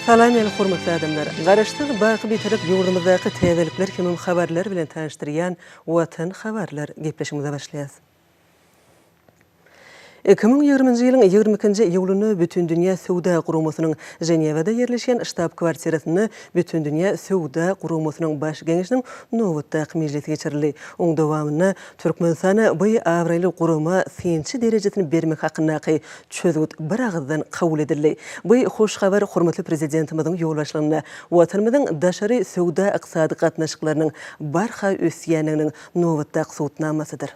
Salam el hormatly adamlar. Garaşdyk baky bitirip ýurdumyzdaky täzelikler hemem habarlar bilen tanışdyrýan Watan habarlar gepleşigimize başlaýas. 2020-nji ýylyň 22-nji iýulyny bütün dünýä Sowda Guramasynyň Jenewada ýerleşen ştab kwartirasyny bütün dünýä Sowda Guramasynyň baş geňişiniň nowatdaky mejlisi geçirildi. Oň dowamyny Türkmenistana bu awraly gurama synçy derejesini bermek hakynaky çözgüt bir agzdan kabul edildi. Bu hoş habar hormatly prezidentimiziň ýolbaşlygyna watanymyzyň daşary Sowda ykysady gatnaşyklarynyň barha ösýäniniň nowatdaky sowtnamasydyr.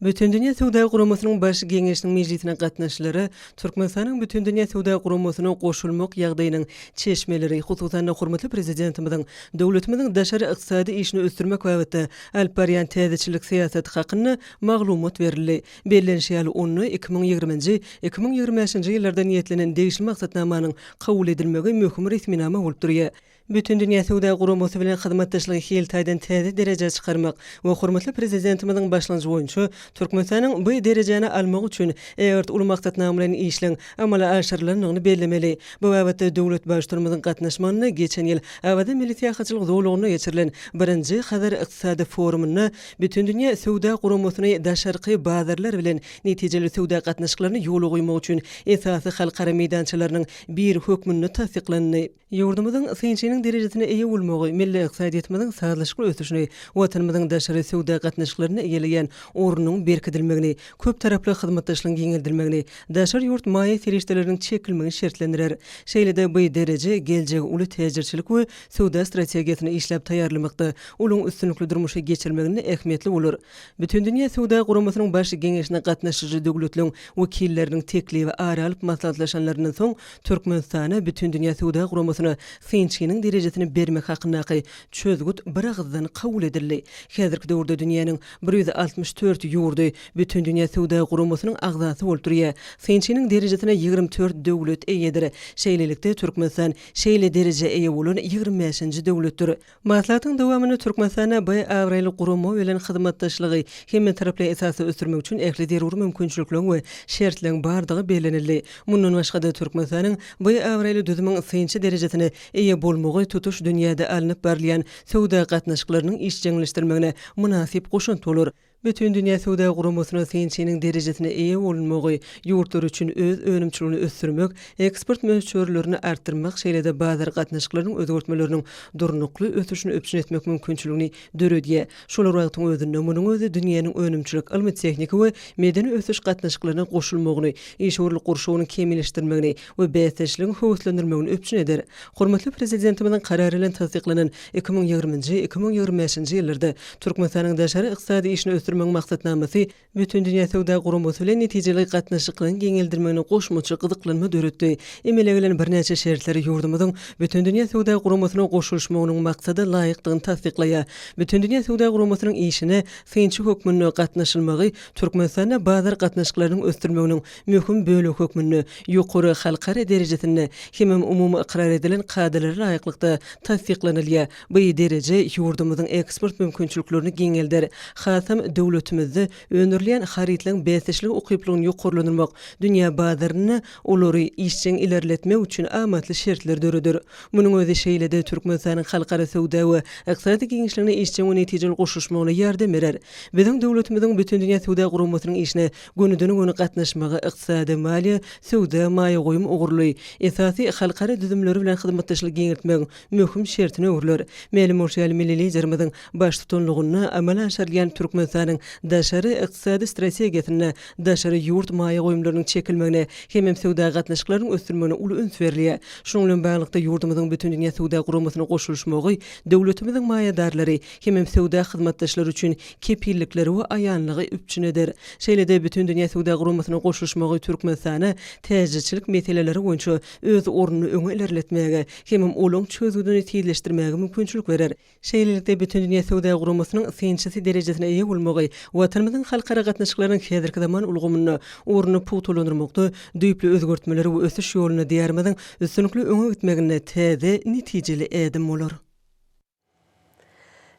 Bütün Dünya Sowda Guramasynyň baş geňişiniň mejlisine gatnaşlary Türkmenistanyň bütün Dünya Sowda Guramasyna goşulmak ýagdaýynyň çeşmeleri, hususan hormatly prezidentimiziň döwletimiziň daşary ykysady işini ösdürmek wagtynda alp barýan täzeçilik syýasaty hakyny maglumat berildi. Bellenşýäli onu 2020-nji 2025-nji ýyllarda niýetlenen degişli maksatnamanyň kabul edilmegi möhüm resminama bolup durýar. Bütün Dünya Sowda Guramasy bilen hyzmatdaşlygy heltaýdan täze derejä çykarmak we hormatly prezidentimiziň başlanjy boýunça Türkmenistanyň bu derejäni almak üçin eger ulu maksatnama bilen işleň amala aşyrylanyny bellemeli. Bu wagtda döwlet başlarymyzyň gatnaşmagyny geçen ýyl Awada Milli Täýatçylyk zowlugyna geçirilen 1-nji Hazar ykysady forumuny Bütün Dünya Sowda Guramasyny daşarky bazarlar bilen netijeli sowda gatnaşyklaryny ýoly goýmak üçin esasy halkara meýdançylarynyň bir hökmüni tasdiklandy. Ýurdumyzyň synçynyň derejesine eýe bolmagy milli ykdysadyýetimiziň sağlaşyk ösüşini, watanymyzyň daşary sowda gatnaşyklaryny eýeleýän ornunyň berkidilmegini, köp taraply hyzmatdaşlygyň giňildirmegini, daşary ýurt maýa serişdeleriniň çekilmegini şertlendirer. Şeýle-de bu dereje geljek uly täzirçilik we sowda strategiýasyny işläp taýýarlamakda uluň üstünlikli durmuşy geçirmegini ähmiýetli bolar. Bütün Dünya Sowda Guramasynyň baş geňişine gatnaşyjy döwletleriň wekilleriniň teklibi aralyp maslahatlaşanlarynyň soň Türkmenistana Bütün Dünya Sowda Guramasyny synçynyň derejesini bermek hakynaky çözgüt bir agzdan kabul edildi. Häzirki döwürde dünýäniň 164 ýurdy Bütün Dünya Sowda Guramasynyň agzasy bolup durýar. Synçynyň derejesine 24 döwlet eýedir. Şeýlelikde Türkmenistan şeýle dereje eýe bolan 25-nji döwletdir. Maslahatyň dowamyny Türkmenistana bu awraly gurama bilen hyzmatdaşlygy hem taraply esasy ösdürmek üçin ähli zerur mümkinçilikler we şertler bardygy bellenildi. Mundan başga da Türkmenistanyň bu awraly düzümiň synçy derejesini eýe bolmagy tutuş dünýäde alınıp berilýän sowda gatnaşyklarynyň işçiňleşdirmegine münasip goşunty bolar. Bütün Dünya Sowda Guramasyny synçynyň derejesine eýe bolmagy ýurtlar üçin öz önümçiligini ösdürmek, eksport möhürlerini artdyrmak, şeýle-de bazar gatnaşyklarynyň özgertmeleriniň durnukly ösüşini öpüşün etmek mümkinçiligini döredýär. Şolar wagtyň özünde munyň özü dünýäniň önümçilik, ilmi tehnika we medeni ösüş gatnaşyklaryna goşulmagyny, işgörlik gurşugyny kemilleşdirmegini we bäsleşligini höwüslendirmegini öpüşün eder. Hormatly prezidentimiziň karary bilen tasdiklanan 2020-nji 2025-nji ýyllarda Türkmenistanyň daşary ykysady işini ösdürmek maksatnamasy Bütün Dünya Sowda Guramasyny bilen netijeli gatnaşyklaryň geňildirmegine goşmaçy gyzyklanma döretdi. Emelegilen bir näçe şertleri ýurdumyzyň Bütün Dünya Sowda Guramasyna goşulmagynyň maksady laýykdygyny tasdiklaýar. Bütün Dünya Sowda Guramasynyň işine synçy hökmüne gatnaşylmagy Türkmenistana bazar gatnaşyklarynyň ösdürmeginiň möhüm bölek hökmüni ýokary halkara derejesinde hemem umumy ikrar edilen kadalara laýyklykda tasdiklanylýar. Bu dereje ýurdumyzyň eksport mümkinçiliklerini geňeldir. Hasam döwletimizde öňürleýän haritlaryň bäsleşligi ukyplygyny ýokarlandyrmak, dünýä bazaryny olary işçiň ilerletmek üçin amatly şertler döredir. Munyň özü şeýle-de Türkmenistanyň halkara sowda we ykysady geňişligine işçiň we netijeli goşuşmagyna ýardam berer. Biziň döwletimiziň Bütün Dünya Sowda Guramasynyň işine gönüden-göne gatnaşmagy ykysady, maliýe, sowda, maýa goýum ugurly, esasy halkara düzümleri bilen hyzmatdaşlyk geňirtmek möhüm şertine öwrüler. Melim Urşal milli liderimiziň baş tutanlygyny amala aşyrýan Türkmenistanyň daşary ykysady strategiýasyna, daşary ýurt maýa goýumlarynyň çekilmegine, hem sowda gatnaşyklarynyň ösdürmegine uly üns berilýär. Şonuň bilen baglykda ýurdumyzyň Bütün Dünya Sowda Guramasyna goşulmagy döwletimiziň maýadarlary hem sowda hyzmatdaşlary üçin kepillikleri we aýanlygy üpçün eder. Şeýle-de Bütün Dünya Sowda Guramasyna goşulmagy Türkmenistana täzeçilik meseleleri boýunça öz ornuny öňe ilerletmäge hem olaň çözgüdini tiýleşdirmäge mümkinçilik berer. Şeýlelikde Bütün Dünya Sowda Guramasynyň synçy derejesine eýe bolmagy watanymyzyň halkara gatnaşyklarynyň häzirki zaman ulgamyny ornuny puwtalandyrmakda düýpli özgertmeler we ösüş ýoluna diýermeden üstünlikli öňe gitmegine täze netijeli edim bolar.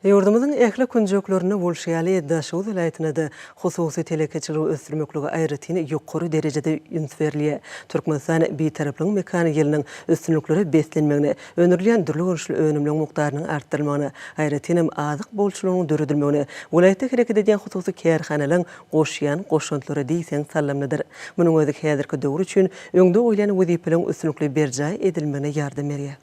Yurdumuzun ähli kunjuklarını bolşaýaly daşy vilayatyna da hususy telekeçiligi ösdürmekligi aýratini ýokary derejede üns berilýär. Türkmenistan betaraplygyň mekany ýylynyň üstünlikleri beslenmegine, önürleýän dürli görüşli önümliň mukdarynyň artdyrylmagyna, aýratini azyk bolşulugynyň döredilmegine, vilayatda hereket edýän hususy kärhanalaryň goşýan goşantlary diýsen sallamlydyr. Munyň özü häzirki döwür üçin öňde goýulan wezipeleň üstünlikli berjä edilmegine ýardam berýär.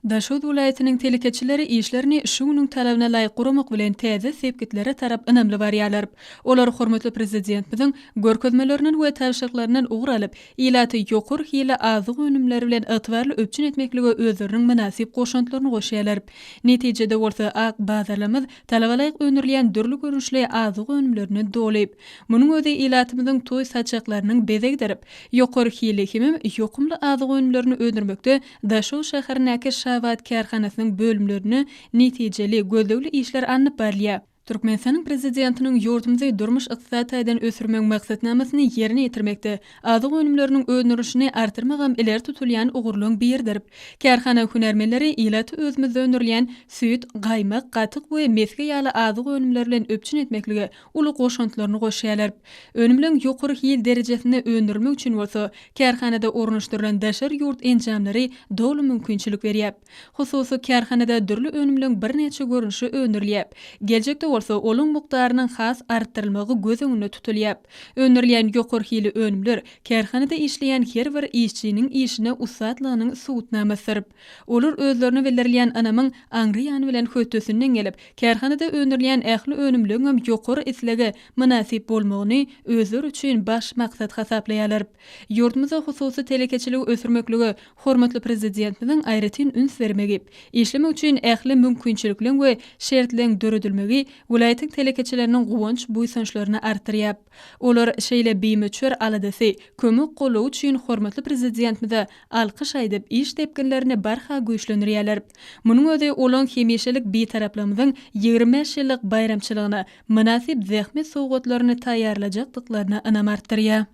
Daşod vilayatynyň telekeçileri işlerini şuňyň talabına laýyk guramak bilen täze sepkitlere tarap önemli barýarlar. Olar hormatly prezidentimiziň görkezmeleriniň we täşdiklarynyň ugralyp, ilaty ýokur hile azyk önümleri bilen ýetwarly öpçün etmekligi özleriniň münasip goşantlaryny goşýarlar. Netijede bolsa ak bazarlarymyz talabalyk önürleýän dürli görünüşli azyk önümlerini dolayıp, munyň özi ilatymyzyň toý saçaklarynyň bezegdirip, ýokur hile hemem ýokumly azyk önümlerini öndürmekde Daşod şäherindäki Şabat kärhanasynyň bölümlerini netijeli gözlegli işler anyp barýar. Türkmenistanyň prezidentiniň ýurdumyzy durmuş ykdysadydan ösürmek maksatnamasyny ýerine ýetirmekde azyk önümleriniň öňürüşini artyrmagam ileri tutulýan ugurlyň birdirip, kärhana hünärmenleri ilaty özümizde önürleýän süýt, gaýmak, gatyk we meske ýaly azyk önümleri bilen öpçün etmekligi uly goşantlaryny goşýarlar. Önümleň ýokary hil derejesinde öndürmek üçin bolsa, kärhanada ornaşdyrylan daşar ýurt enjamlary dolu mümkinçilik berýär. Hususy kärhanada dürli önümleň bir neçe görünüşi öndürilýär. Geljekde bolsa olun mukdarynyň has artdyrylmagy göz öňünde tutulýar. Öndürilen ýokary hili önümler kärhanada işleýän her bir işçiniň işine usatlygynyň suwutnamasydyr. Olar özlerini belirleýän anamyň aňry ýany bilen hötdesinden gelip, kärhanada öndürilen ähli önümlüň ýokary islege münasip bolmagyny özleri üçin baş maksat hasaplaýarlar. Ýurdumyza hususy telekeçiligi ösürmekligi hormatly prezidentimiziň aýratyn üns bermegi, işlemek üçin ähli mümkinçilikleň we şertleň döredilmegi vilayatyň telekeçileriniň guwanç buýsançlaryny artdyrýar. Olar şeýle biýmeçer aladasy kömek golaw üçin hormatly prezidentimize alkyş aýdyp iş tepkinlerini barha güýçlendirýärler. Munyň özi olan hemişelik betaraplamyzyň 25 ýyllyk bayramçylygyna münasip zähmet sowgatlaryny taýýarlajakdyklaryny ynam artdyrýar.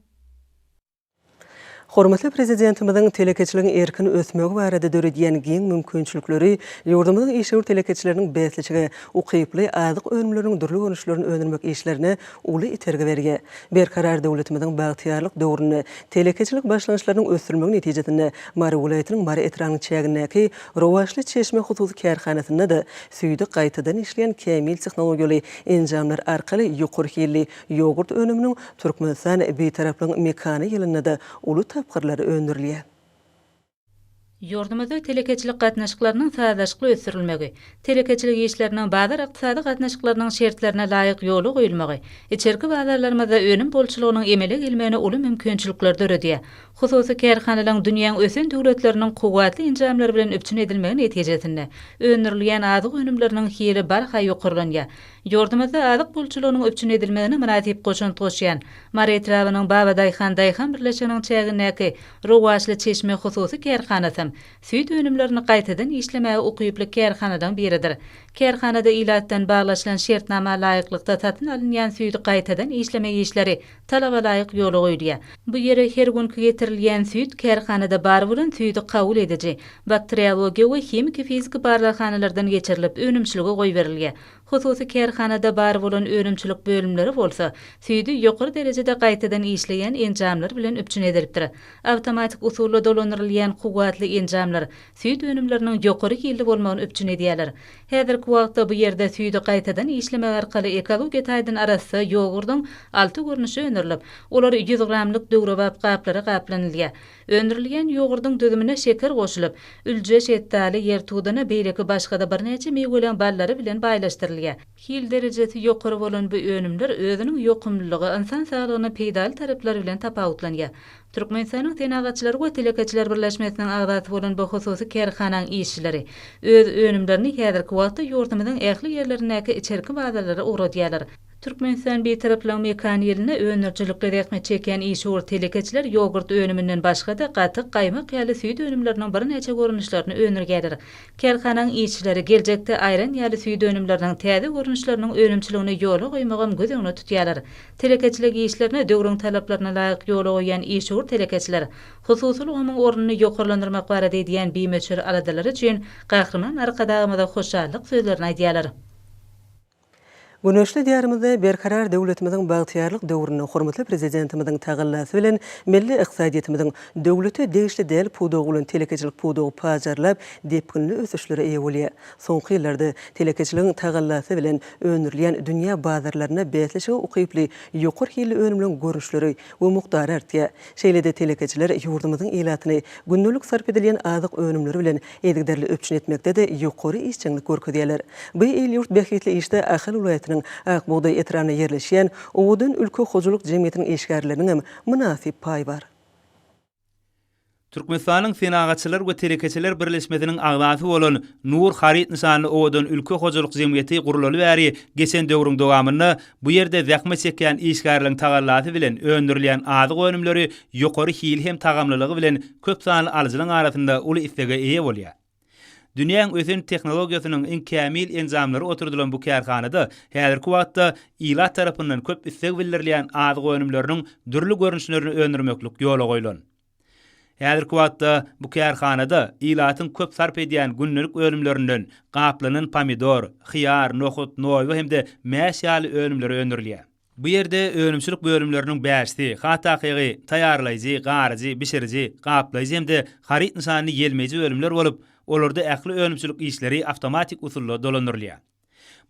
Hormatly prezidentimiziň telekeçiligiň erkin ösmegi barada döredýän giň mümkinçilikleri ýurdumyzyň işgör telekeçileriniň beýleçigi ukyply azyk önümleriň dürli görünüşlerini öňürmek işlerini uly iterge berýär. Berkarar döwletimiziň bagtyarlyk döwrüne telekeçilik başlanýşlarynyň ösdürmegi netijesinde Mary vilayatynyň Mary etranyň çägindäki Rowaşly çeşme hususy kärhanasynda da süýde gaýtadan işleýän kämil tehnologiýaly enjamlar arkaly ýokary hilli ýogurt önüminiň Türkmenistan beýtaraplygyň mekany ýylyna da uly tapgyrlary öndürilýär. Ýurdumyzda telekeçilik gatnaşyklarynyň sadaşykly ösdürilmegi, telekeçilik işleriniň bazar ykdysady gatnaşyklarynyň şertlerine laýyk ýoly goýulmagy, içerki bazarlarymyzda önüm bolçulugynyň emele gelmegine uly mümkinçilikler döredýär. Hususy kärhanalaryň dünýäň ösen döwletleriniň kuwatly enjamlary bilen öpçün edilmegi netijesinde öndürilýän azyk önümleriniň hili barha ýokurlanýar. Ýurdumyzda azyk bolçulugynyň öpçün edilmegine münasip goşant goşýan Mary etrawynyň Baba Daýhan birleşiginiň çägindäki Rowaşly çeşme hususy kärhanasy süýt önümlerini gaýtadan işlemegi ukyply kärhanadan biridir. Kärhanada ilatdan baglaşylan şertnama laýyklykda tatyn alynýan süýdi gaýtadan işlemek işleri talaba laýyk ýoly goýulýar. Bu ýere her günkü getirilýän süýt kärhanada bar bolan süýdi kabul ediji, bakteriologiýa we hemik fizik barlahanalardan geçirilip önümçiligi goýberilýär. Hususy kärhanada bar bolan önümçilik bölümleri bolsa, süýdi ýokary derejede gaýtadan işleýän enjamlar bilen öpçün edilipdir. Awtomatik usulla dolanyrylýan kuwatly enjamlar süýt önümleriniň ýokary hilli bolmagyny öpçün edýärler. Häzirki wagtda bu ýerde süýdi gaýtadan işlemek arkaly ekologiýa taýdan arasy ýogurdyň 6 görnüşi önerilip, olar 100 gramlyk döwrebap gaplara gaplanylýar. Öndürilýän ýogurdyň dödümine şeker goşulyp, ülje şettali ýertudyna beýleki başga-da bir neçe meýwelen ballary bilen baýlaşdyrylýar. Hil derejesi ýokary bolan bu önümler özüniň ýokumlylygy insan saglygyna peýdal taraplar bilen tapawutlanýar. Türkmenistanyň tenagatçylary we telekeçiler birleşmesiniň agdaty bolan bu hususy kärhananyň işçileri öz önümlerini häzirki wagtda ýurdumyzyň ähli ýerlerindäki içerki bazarlara uğradýarlar. Türkmenistan betaraplygyň mekan ýeline öňürçilikle rähmet çeken işuur telekeçiler yogurt önüminden başga da gatyk, gaýmak ýaly süýt önümleriniň bir neçe görünüşlerini öňürgedir. Kelhanaň işçileri geljekde aýran ýaly süýt önümleriniň täze görünüşleriniň önümçiligine ýola goýmagam gözeňine tutýarlar. Telekeçilik işlerini döwrüň talaplaryna laýyk ýola goýan işuur telekeçiler hususy onuň ornuny ýokarlandyrmak barada diýen bimeçer aladylary üçin gahrman arkadagymyza hoşallyk sözlerini aýdýarlar. Güneşli diyarımızda berkarar döwletimiziň bagtyarlyk döwrüne hormatly prezidentimiziň tagallasy bilen milli iqtisadiýetimiziň döwleti degişli däl pudogy bilen telekeçilik pudogy pajarlap depkinli ösüşlere eýe bolýar. Soňky ýyllarda telekeçiligiň tagallasy bilen öňürlýän dünýä bazarlaryna betlişigi ukyply ýokur hili önümlüň görüşleri we mukdary artýar. Şeýlede telekeçiler ýurdumyzyň elatyny günnelik sarp edilýän azyk önümleri bilen edigderli öpçün etmekde de ýokary işçilik görkezýärler. Bu el ýurt behitli işde Ahal ulaýatynyň Akbuğday etrawyna ýerleşýän Owudun ülke hojuluk jemgyýetiniň eşgärleriniň münasip paýy bar. Türkmenistanyň Senagaçylar we Telekeçiler birleşmesiniň agdaty bolan Nur Harit nyşanly Owudun ülke hojuluk jemgyýeti gurulaly bäri geçen döwrüň dowamynda bu ýerde zähmet çeken işgärleriň tagallasy bilen öňürilýän azyk önümleri ýokary hili hem tagamlylygy bilen köp sanly alyjylaryň arasynda uly istege eýe bolýar. Dünýäň ösen tehnologiýasynyň iň kämil enzamlary oturdulan bu kärhanada häzirki wagtda ilat tarapyndan köp istek bildirilýän azyk önümleriniň dürli görünüşlerini öňürmeklik ýola goýulan. Häzirki wagtda bu kärhanada ilatyň köp sarp edýän günnelik önümlerinden gaplanan pomidor, hyýar, nohut, noýwa hemde mäş ýaly önümleri öňürilýär. Bu ýerde önümçilik bölümleriniň bäşdi, hatakygy, taýarlaýjy, garyjy, bişiriji, gaplayjy hemde harit nyşany ýelmeji bölümler bolup, olarda ähli önümçilik işleri awtomatik usulla dolandyrylýar.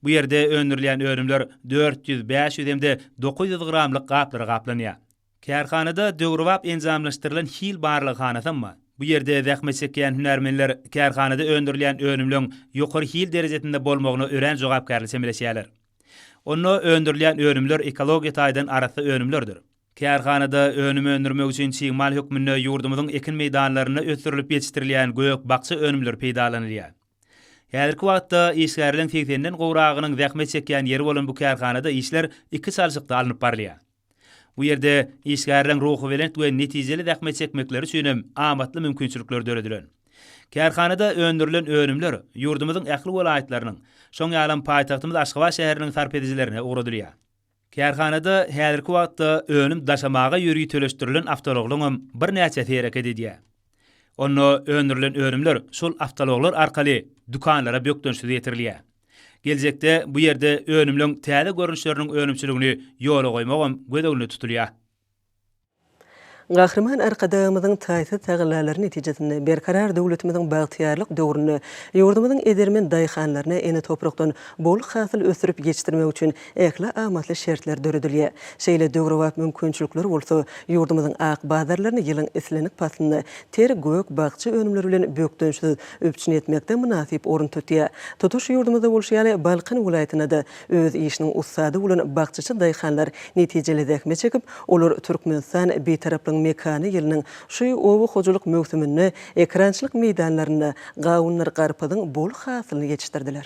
Bu ýerde öňürilýän önümler 400-500 hemde 900 gramlyk gaplar gaplanýar. Kärhanada döwrewap enzamlaşdyrylan hil barlygy hanasamma. Bu ýerde zähmet çeken hünärmenler kärhanada öňürilýän önümlüň ýokary hil derejesinde bolmagyna ören jogapkarlyk semleşýärler. Onu öňürilýän önümler ekologiýa taýdan arasy önümlerdir. Kärhanada önümi öndürmek üçin çyňmal hökmünde ýurdumyzyň ekin meýdanlaryna ötürilip ýetiştirilýän göýök bakça önümler peýdalanýar. Häzirki wagtda işgärleriň 80den gowragynyň zähmet çeken ýeri bolan bu kärhanada işler 2 salşykda alınıp barylýar. Bu ýerde işgärleriň ruhy bilen we netijeli zähmet çekmekleri üçin amatly mümkinçilikler döredilen. Kärhanada öndürilen önümler ýurdumyzyň ähli welaýatlarynyň, şoň ýalan paýtagtymyz Aşgabat şäheriniň sarp edijilerine ugrudylýar. Kärhanada häzirki wagtda önüm daşamaga ýürüýi töleşdirilen awtologlaryň bir näçe tereket edýär. Onu öndürilen önümler şol awtologlar arkaly dukanlara bökdönşüz ýetirilýär. Geljekde bu ýerde önümlüň täze görünüşleriniň önümçiligini ýola goýmagam gödegini tutulýar. Gahrman arkadagymyzyň taýsy tagallalary netijesinde berkarar döwletimiziň bagtyarlyk döwrüne ýurdumyzyň edermen daýhanlaryna ene toprakdan bol hasyl ösürip ýetişdirmek üçin ähli amatly şertler döredilýär. Şeýle döwrewap mümkinçilikler bolsa ýurdumyzyň ak bazarlaryny ýylyň islenik pasyna ter gök bagça önümleri bilen bökdönşüz öpçün etmekde münasip orun tutýar. Tutuş ýurdumyzda bolşýaly Balkan welaýatyna da öz işiniň ustady bolan bagçaçy daýhanlar netijeli zähmet çekip olar Türkmenistan betaraplygyň mekany ýylynyň şu owu hojuluk möwsümini ekrançylyk meýdanlaryna gawunlar garpadyň bol hasylyny ýetişdirdiler.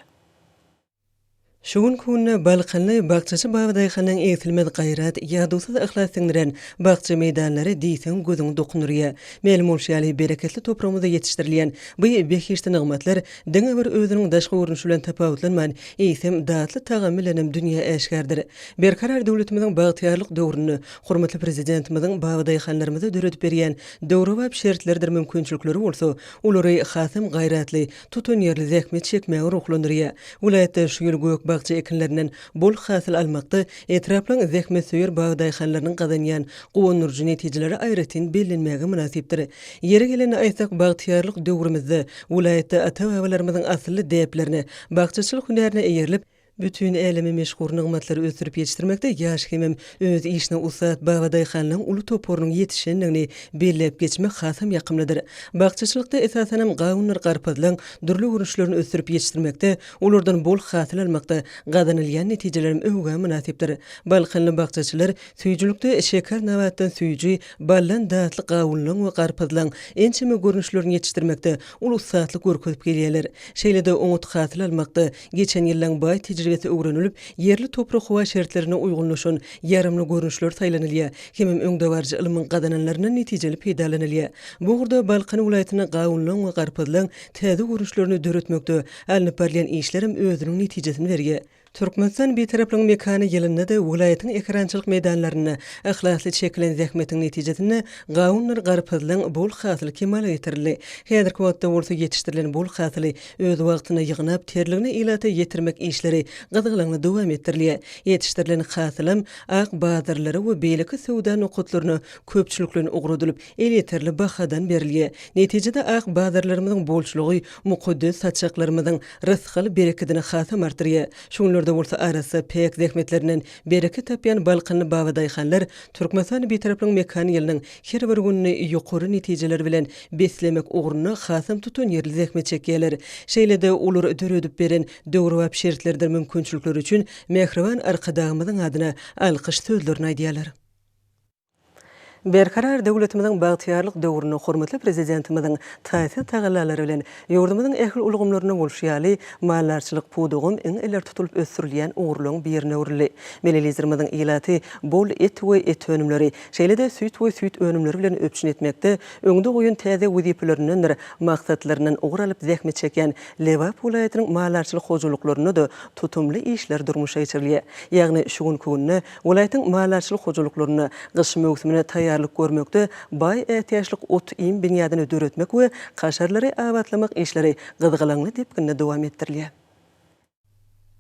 Şugun kunna Balkanly bagçaçy baýdaýhanyň eýtilmez gaýrat, ýadusyz ihlas siňdiren bagça meýdanlary diýsen gözüň dokunurýar. Melim bolşýaly bereketli toprağymyzda ýetişdirilýän bu behişli nygmatlar diňe bir özüniň daşky görünüşi bilen tapawutlanman eýsem datly tagamy bilen dünýä eşgärdir. Berkarar döwletimiziň bagtyarlyk döwrüni hormatly prezidentimiziň baýdaýhanlarymyza döredip berýän döwrewap şertlerdir mümkinçilikleri bolsa, olary hasym gaýratly, tutun ýerli zähmet çekmäge ruhlandyrýar. Welaýatda şu ýyl gök bagça ekinlerinden bol hasyl almakda etraplaryň zähmet söýür baýdaýhanlarynyň gadanýan gowunurjy netijeleri aýratyn bellenmäge münasipdir. Ýere geleni aýtsak bagtyarlyk döwrümizde welaýatda ata-babalarymyzyň asly däplerini, bagçaçylyk hünärine eýerilip bütün elemi meşhur nygmatlary ösürip ýetişdirmekde ýaş hemem öz işine usat baýdaýhanlaryň uly toporunyň ýetişenligini bellep geçmek hasam ýakymlydyr. Bagçaçylykda esasen gawunlar garpadylan dürli görünüşlerini ösürip ýetişdirmekde, olardan bol hasyl almakda gadanylýan netijelerim öwge münasipdir. Balkanly bagçaçylar süýjülükde şeker nawatdan süýji, ballan datly gawunlaryň we garpadylan ençeme görünüşlerini ýetişdirmekde uly usatlyk görkezip gelýärler. Şeýle-de oňut hasyl almakda geçen ýyllaň baý tejribesi öwrenilip, yerli toprak howa şertlerine uýgunlaşan ýarymly görnüşler taýlanylýar. Hemem öňde barjy ilmiň gadananlarynyň netijeli peýdalanylýar. Bu gurda Balkan welaýatyna gawunlaň we garpyzlaň täze görnüşlerini döretmekde alnyp barýan işlerim özüniň netijesini berýär. Türkmenistan betaraplyň mekany ýylynda da welaýatyň ekrançylyk meýdanlaryny ählasly çekilen zähmetiň netijesinde gawunlar garpyzlaň bol hasyl kemale ýetirildi. Häzirki wagtda bolsa ýetişdirilen bol hasyly öz wagtyna ýygnap terligini ilata ýetirmek işleri gyzyglanly dowam etdirilýär. Ýetişdirilen hasylym ak bazarlary we beýleki sowda nokatlaryna köpçüliklen ugradylyp el ýeterli bahadan berilýär. Netijede ak bazarlarymyzyň bolçulugy mukaddes satçaklarymyzyň rızkyly bereketini hasam artyrýar. Şoňlarda bolsa arasy pek zähmetlerinden bereket tapýan Balkanly babadyhanlar Türkmenistan betaraplyň mekany ýylynyň her bir gününi ýokary netijeler bilen beslemek ugruna hasam tutan ýerli zähmet çekýärler. Şeýlede olar döredip beren döwrewap şertlerden mümkinçilikler üçin mehriban arkadagymyzyň adyna alkyş sözlerini aýdýarlar. Berkarar döwletimiziň bagtyarlyk döwrüne hormatly prezidentimiziň taýsy tagallalary bilen ýurdumyzyň ähli ulgamlaryna bolşýaly mallarçylyk pudugyň iň eller tutulyp ösürilýän uğurluň birine urildi. Melelizirimiziň ilaty bol et we et önümleri, şeýlede süýt we süýt önümleri bilen öpçün etmekde öňde goýun täze wezipelerinden maksatlarynyň ugralyp zähmet çeken Lewap welaýatynyň mallarçylyk hojalyklaryna da tutumly işler durmuşa geçirilýär. Ýagny şu gün kunna welaýatyň mallarçylyk hojalyklaryna gyş mewsimine taýýarlyk görmekde bay ähtiýaçlyk ot iň binýadyny döretmek we kaşarlary awatlamak işleri gyzyglanly depkinne dowam etdirilýär.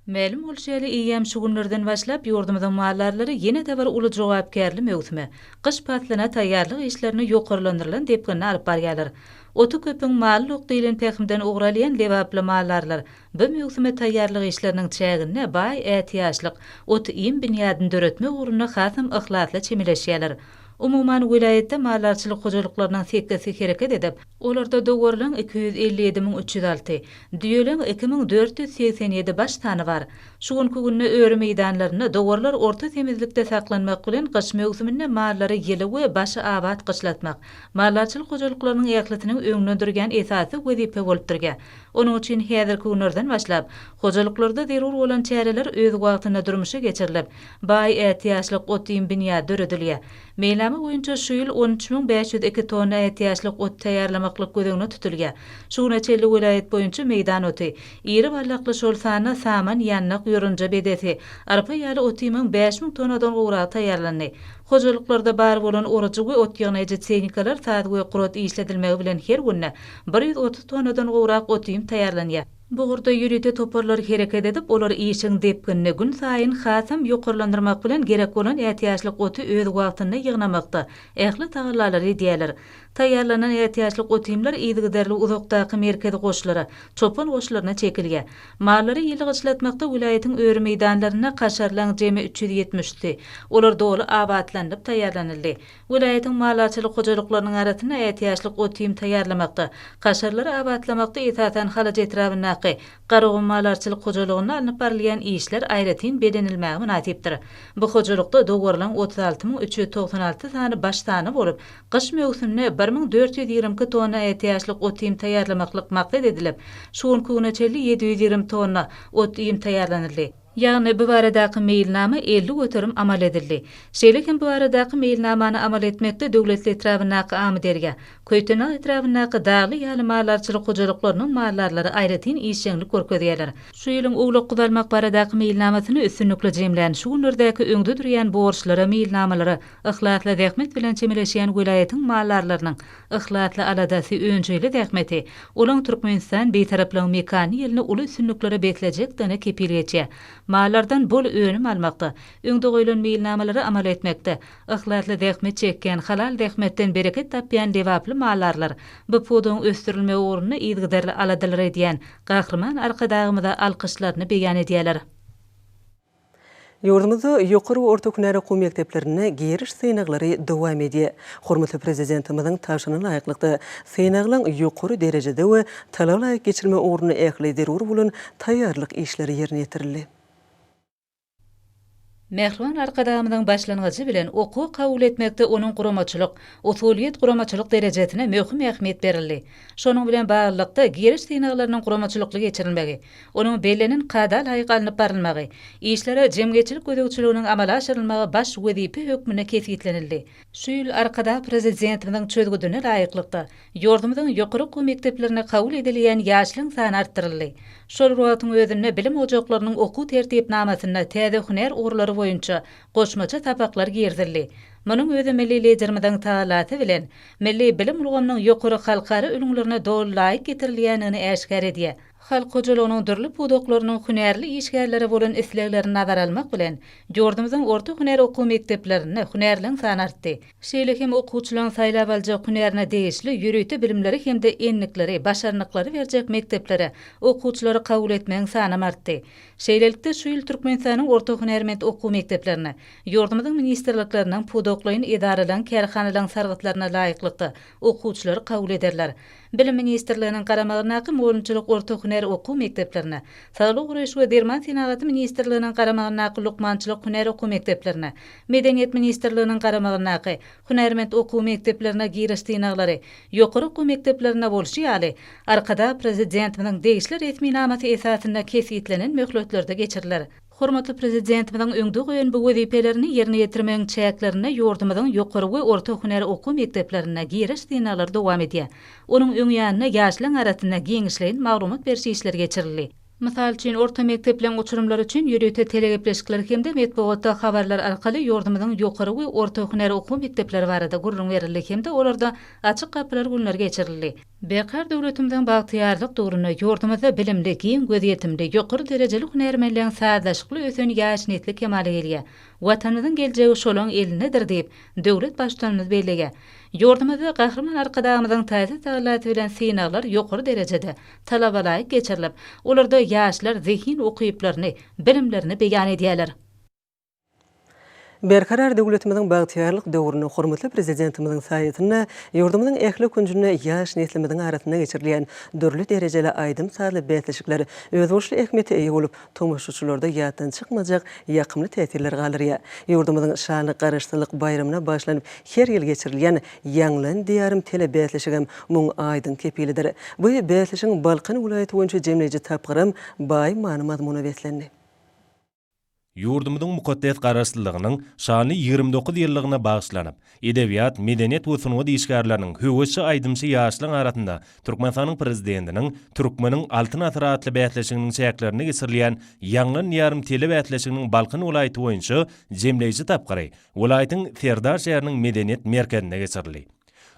Ma'lum bolşaly iýem şu günlerden başlap ýurdumyzyň mallarlary ýene-de bir uly jogapkärli mewsime, gyş patlyna taýýarlyk işlerini ýokarlandyrylan depkinne alyp barýarlar. Otu köpüň mal diýilen tähimden ugralýan lewaply mallarlar bu mewsime taýýarlyk işleriniň çägine bay ähtiýaçlyk ot iň binýadyny döretmek ugruna hasam ihlasla çemileşýärler. Umuman wilayatda mallarçylyk hojalyklarynyň sekkesi hereket edip, olarda döwürlen 257.306, diýelen 2487 baş tany bar. Şu günkü günne öýre meýdanlaryna döwürler orta temizlikde saklanmak bilen gyş mewsiminde mallary ýyly we başy abat gyşlatmak, mallarçylyk hojalyklarynyň ýaklatynyň öňüne durýan esasy wezipe bolup durýar. Onuň üçin häzirki günlerden başlap hojalyklarda zerur bolan çäreler öz wagtyna durmuşa geçirilip, bay ähtiýaçlyk ot iň binýa döredilýär. Meýlamy boýunça şu ýyl 13.502 tonna ähtiýaçlyk ot taýýarlamaklyk gözegne tutulýar. Şuňa çelli welaýat boýunça meýdan oty, iri barlakly şol sany saman ýannak ýörünje bedesi, arpa ýaly otynyň 5.000 tonnadan gowrak taýýarlandy. Hojalyklarda bar bolan oruçy we ot ýagnaýjy çehnikalar saat we qurat işledilmegi bilen her günne 130 tonnadan gowrak otym taýýarlanýar. Bu gurda ýürüte toparlar hereket edip, olar işiň depkinne gün saýyn hasam ýokarlandyrmak bilen gerek bolan ähtiýaçlyk oty öz wagtyna ýygnamakda ähli tagallalary diýerler. Taýýarlanan ähtiýaçlyk otymlar ýygyderli uzakdaky merkez goşulary, çopan goşularyna çekilýär. Mallary ýyly gyşlatmakda wilayatyň öýre meýdanlaryna kaşarlaň jemi 370'ti. Olar dolu abatlanyp taýýarlanyldy. Wilayatyň mallarçylyk hojalyklarynyň arasyna ähtiýaçlyk otym taýýarlamakda, kaşarlary abatlamakda esasen halaç etrabyna Garagy mallarçylyk hojalygyna alınıp barylýan işler aýratyn bedenilmägi münasipdir. Bu hojalykda döwürlen 36.396 sany baş tany bolup, gyş mewsimine 1422 tonna ähtiýaçlyk otym taýýarlamaklyk maksat edilip, şu günkü güne çelli 720 tonna otym taýýarlanyldy. Ýagny bu baradaky meýilnama 50 göterim amal edildi. Şeýlekim bu baradaky meýilnamany amal etmekde döwletli etrabynaky amderge, köýtüne etrabynaky dagly ýaly mallarçylyk hojalyklarynyň mallarlary aýratyn işçilik görkezýärler. Şu ýylyň ugluk gydalmak baradaky meýilnamasyny üstünlikle jemlän şu günlerdäki öňde durýan borçlara meýilnamalary ihlasla zähmet bilen çemileşýän wilayatyň mallarlarynyň ihlasla aladasy öňçeli zähmeti, olaň Türkmenistan betaraplyň mekany ýylyny uly üstünliklere beklejek dene kepilýetçi. Mallardan bol önüm almakda, öňde goýulan meýilnamalary amal etmekde, ihlasly zähmet çekýän halal zähmetden bereket tapýan lewaply mallarlar bu puduň östürilmegi ugruna ýygyderli aladylary diýen gahrman arkadagymyza alkyşlaryny beýan edýärler. Ýurdumyzda ýokary we orta hünär okuw mekdeplerine geriş synaglary dowam edýär. Hormatly prezidentimiziň taşyna laýyklykda synagyň ýokary derejede we talab laýyk geçirme ugruna ähli zerur bolan taýýarlyk işleri ýerine ýetirildi. Mehriban arkadamynyň başlangyjy bilen okuw kabul etmekde onuň guramaçylyk, usuliyet guramaçylyk derejesine möhüm ähmiýet berildi. Şonuň bilen baglykda giriş synaglarynyň guramaçylykly geçirilmegi, onuň bellenin kada laýyk alınıp barylmagy, işlere jemgyçilik gödegçiliginiň amala aşyrylmagy baş wezipe hökmüne kesgitlenildi. Şu ýyl arkada prezidentimiň çözgüdüne laýyklykda ýurdumyzyň ýokary okuw mekdeplerine kabul edilýän ýaşlyň sany artdyryldy. Şol ruwatyň özünde bilim ojaklarynyň okuw tertipnamasyna täze huner ugrulary boýunça goşmaça tapaklar girdildi. Munyň özü milli liderimiň taalaty bilen milli bilim ulgamynyň ýokary halkary ölümlerine dol laýyk getirilýänini äşkär edýär. Halk hojalygynyň dürli pudoklarynyň hünärli işgärlere bolan isleglerini nazara almak bilen ýurdumyzyň orta hünär okuw mekdeplerine hünärliň sany artdy. Şeýle hem okuwçylaryň saýlap aljak hünärine degişli ýürüýte bilimleri hemde enlikleri, başarnyklary berjek mekdeplere okuwçylary kabul etmegiň sany artdy. Şeýlelikde şu ýyl Türkmenistanyň orta hünärment okuw mekdeplerine ýurdumyzyň ministrliklerinden pudoklaryň idaralaryň kärhanalaryň sargytlaryna laýyklykda okuwçylary kabul ederler. Bilim ministrliginiň garamagyna molunçylyk orta hünär okuw mekdeplerine, Sağlyk Gurulşy we Derman Senagaty ministrliginiň garamagyna lukmançylyk hünär okuw mekdeplerine, Medeniýet ministrliginiň garamagyna hünärment okuw mekdeplerine giriş synaglary, ýokary okuw mekdeplerine bolşy ýaly arkada prezidentimiň degişli resmi namasy esasynda kesgitlenen möhletlerde geçiriler. Hormatly prezidentimiň öňde goýan bu wezipelerini ýerine ýetirmegiň çäklerine ýurdumyzyň ýokary we orta hünär okuw mekdeplerine giriş synaglary dowam edýär. Onuň öňýanyna ýaşlaryň arasynda giňişleýin maglumat berýän işler geçirildi. Mysal üçin orta mektepleň uçurumlar üçin ýürüýte telegepleşikler hemde medeniýetde habarlar arkaly ýurdumyzyň ýokary we orta hünär okuw mekdepleri barada gurrun berildi hemde olarda açyk kapylar günler geçirildi. Bekar döwletimiň bagtyarlyk dogruny ýurdumyzda bilimli, giň göz ýetimli, ýokary derejeli hünärmenligiň saýdaşykly ösüni ýaş netlik kemale gelýär. Watanymyzyň geljegi şolaň elinedir diýip döwlet başçylarymyz belleýär. Ýurdumyzda gahrman arkadamyzyň täze taýlaty bilen synaglar ýokary derejede talabalaýyk geçirilip, olarda ýaşlar zihin okuyuplaryny, bilimlerini beýan edýärler. Berkarar döwletimiň bagtyarlyk döwrüne hormatly prezidentimiň saýatyna ýurdumyň ähli kunjuna ýaş neslimiň arasynda geçirilýän dürli derejeli aýdym sarly betleşikler öz boşly ähmiýeti eýe bolup tomoşaçylarda ýatdan çykmajak ýakymly täsirler galyrýar. Ýurdumyň şanly garaşsylyk bayramasyna başlanyp her ýyl geçirilýän ýanglan diýarym tele betleşigem muň aýdym kepilidir. Bu betleşigiň Balkan welaýaty boýunça jemleýiji tapgyrym baý many mazmuny betlendi. Ýurdumyzyň mukaddes garaşsylygynyň şany 29 ýyllygyna bagyşlanyp, edebiýat, medeniýet we sungat işgärleriniň höwesi aýdymçy ýaşlaryň arasynda Türkmenistanyň prezidentiniň Türkmeniň altyn atyr atly bätleşiginiň çäklerini geçirilýän ýanglan ýarym tele bätleşiginiň Balkan welaýaty boýunça jemleýiji tapgyry, welaýatyň Serdar şäheriniň medeniýet merkezine geçirildi.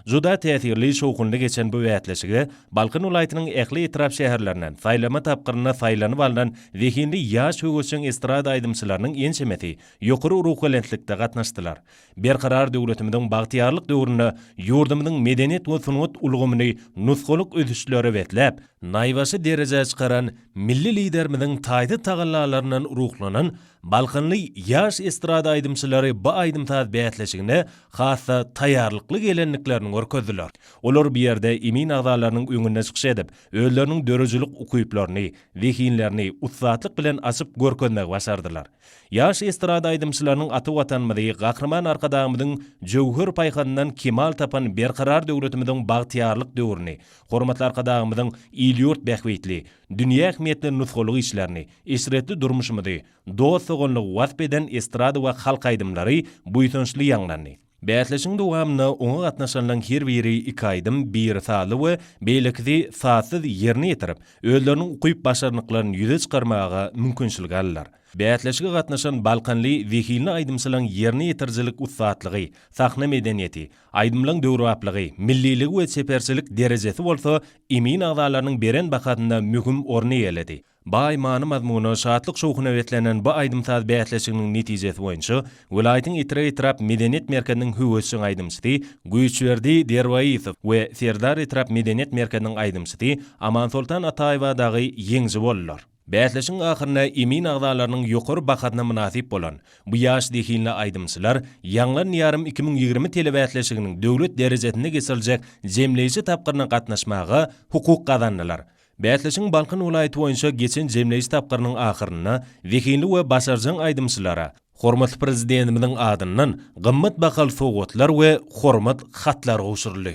Juda täsirli şowkunly geçen bu bätleşigi Balkan welaýatynyň ähli etraf şäherlerinden saýlama tapgyryna saýlanyp alynan zehinli ýaş höwesiň estrada aýdymçylarynyň ençemeti ýokary urukvelentlikde gatnaşdylar. Berkarar döwletimiň bagtyarlyk döwrüne ýurdumyň medeniýet we sungat ulgamyny nusgalyk ödüşleri betlep, naýwasy derejä çykaran milli liderimiň taýdy tagallalaryndan uruklanan Balkanly ýaş estrada aýdymçylary bu aýdymtaz bätleşigine hassa taýýarlykly gelenliklerini görkezdiler. Olar bir ýerde emin agzalarynyň öňüne çykyş edip, özleriniň dörejilik ukuyuplaryny, zehinlerini ussatlyk bilen açyp görkezmek başardylar. Ýaş estrada aýdymçylarynyň aty watanmyzy gahrman arkadamyzyň jowher paýhanyndan kemal tapan berkarar döwletimiň bagtyarlyk döwrüni, hormatly arkadamyzyň ýylt bähwetli, dünýä ähmiýetli nusgalyk işlerini, esretli durmuşymyzy, dostogonlyk wasp eden estrada we halk aýdymlary buýsunçly ýanglandy. Bätleşiň dowamyna oňa gatnaşanlaryň her biri 2 aýdym, bir saly we beýlekdi saatsyz ýerine ýetirip, özleriniň ukuyup başarnyklaryny ýüze çykarmaga mümkinçilik aldylar. Bätleşige gatnaşan Balkanly wekilini aýdymçylaryň ýerine ýetirjilik ussatlygy, sahna medeniýeti, aýdymlaryň döwraplygy, milliligi we seperçilik derejesi bolsa, emin agzalarynyň beren bakatynda mühim orny ýeledi. Baý many mazmuny şatlyk şowkuna betlenen bu aýdymsaz bätleşiginiň netijesi boýunça welaýatyň etrap medeniýet merkeziniň höwesi aýdymçysy Güýçberdi Derwaýew we Serdar etrap medeniýet merkeziniň aýdymçysy Aman Sultan Ataýew dagy ýeňji boldular. Bätleşiň ahyryna emin agzalarynyň ýokary bakatyna münasip bolan bu ýaş dehinli aýdymçylar ýanglan ýarym 2020 tele bätleşiginiň döwlet derejesinde geçiriljek jemleýiji tapgyryna gatnaşmaga hukuk kazandylar. Bätleşiň Balkan welaýaty boýunça geçen jemleýiji tapgyrynyň ahyryna wekinli we başarjyň aýdymçylara Hormatly prezidentimiň adyndan gymmat bakal sowgatlar we hormat hatlar goşurly.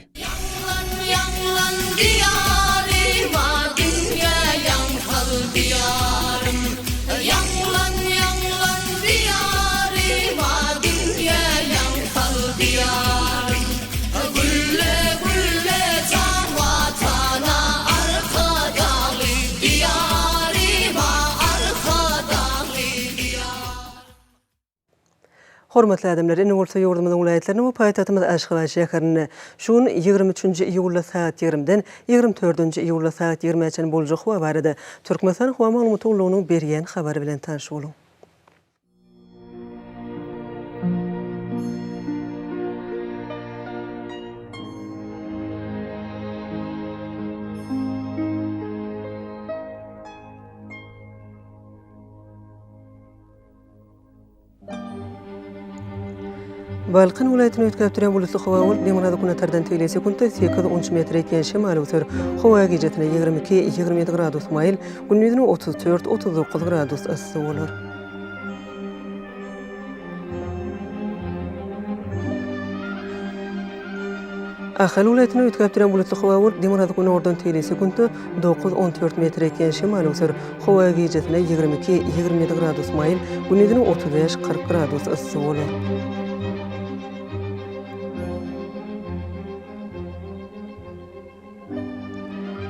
Hormatly adamlar, indi bolsa ýurdumyzyň vilayetlerini we paýtagtymyz Aşgabat şäherine şuň 23-nji iýulda saat 20-den 24-nji iýulda saat 20-çe boljak howa barada Türkmenistan howa maglumaty ulugynyň berýän habary bilen tanış boluň. Balqan vilayetini ötkäp duran bulutly howa bolup, Demirada kunatardan tyle sekundda 8-10 metr eken şemal öter. Howa gecetine 22-27 gradus mayl, gündüzüne 34-39 gradus ıssy bolar. Ahal vilayetini ötkäp duran bulutly howa bolup, Demirada kunatardan tyle sekundda 9-14 metr eken şemal öter. Howa gecetine 22-27 gradus mayl, gündüzüne 35-40 gradus ıssy bolar.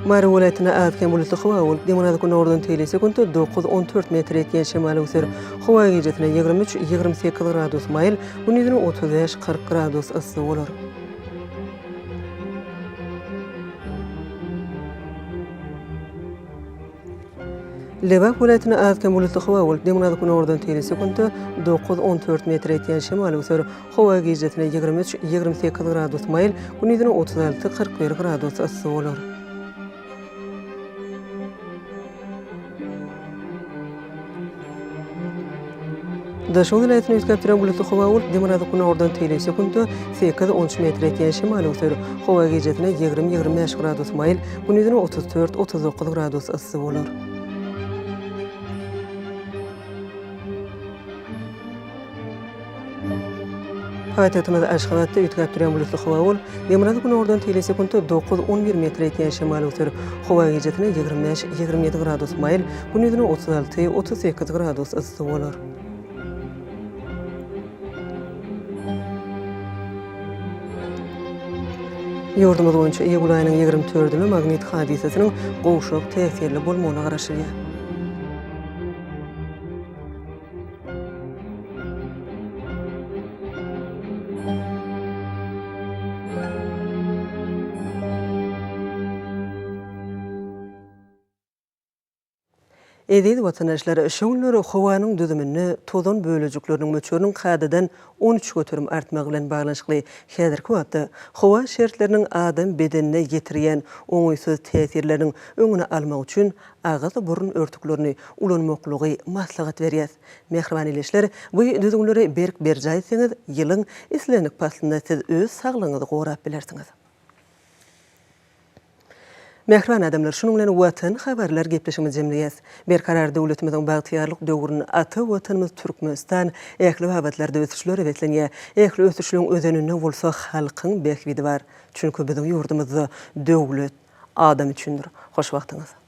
Mara vilayetine adken bulutly howa bolup, Demirada kunatardan tyle sekundda 9-14 metr eken şemal öter. Howa gecetine 23-28 gradus mayl, gündüzüne 35-40 gradus ıssy bolar. Lebap vilayetine adken bulutly howa bolup, Demirada kunatardan tyle sekundda 9-14 metr eken şemal öter. Howa gecetine 23-28 gradus mayl, gündüzüne 36-41 gradus ıssy bolar. Daşoň vilayetine ötkäp duran bulutly howa bolup, Demirada kunatardan tyle sekundda 8-10 metr eken şemal öter. Howa gecetine 20-25 gradus mayl, gündüzüne 34-39 gradus ıssy bolar. Paýtagtymyz Aşgabatda ötkäp duran bulutly howa bolup, Demirada kunatardan tyle sekundda 9-11 metr eken şemal öter. Howa gecetine 25-27 gradus mayl, gündüzüne 36-38 gradus ıssy bolar. Ýurdumyz boýunça iýul aýynyň 24-nde magnit hadisesiniň gowşak täsirli bolmagyna garaşylýar. Edil watandaşlar şoňlar howanyň düzümini tozan bölejikleriniň möçörüniň hadadan 13 götürüm artmagy bilen baglanşykly. Häzirki wagtda howa şertleriniň adam bedenine ýetirýän oňuýsuz täsirleriniň öňüne almak üçin ağız burun örtüklerini ulanmaklygy maslahat berýär. Mehriban ileşler, bu düzümleri berk berjaýsyňyz ýylyň islenik paslynda siz öz saglygyňyzy gorap bilersiňiz. Mehriban adamlar, şunun bilen watan habarlar gepleşimiz jemleýäs. Berkarar döwletimiziň bagtyarlyk döwrüni aty watanymyz Türkmenistan ähli babatlarda ösüşleri betlenýär. Ähli ösüşlüğün özeninde bolsa halkyň bekbidi bar. Çünki biziň ýurdumyzda döwlet adam üçindir. Hoş wagtyňyz.